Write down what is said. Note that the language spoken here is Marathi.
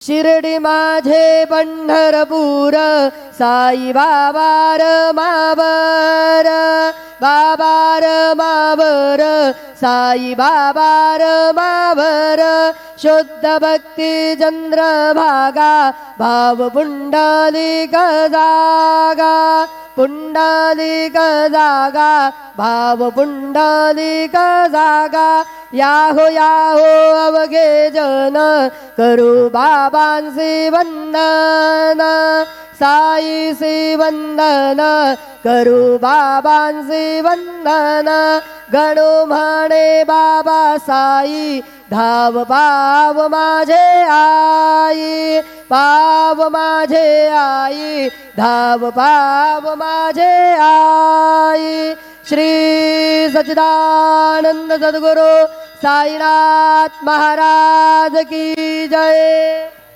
शिर्डी माझे पंढरपूर साई बाबार मावर बाबार मावर साई बाबार मावर शुद्ध भक्ती चंद्रभागा भाव पुंडलिक जागा पुंडलिक जागा भाव पुंडलिक जागा याहो याहो अवघे जन करू बाबांचे वंदन साईचे वंदन करू बाबांचे वंदन गणू म्हणे बाबा साई धाव पाव माझे आई पाव माझे आई धाव पाव माझे आई श्री सच्चिदानंद सद्गुरु साईनाथ महाराज की जय।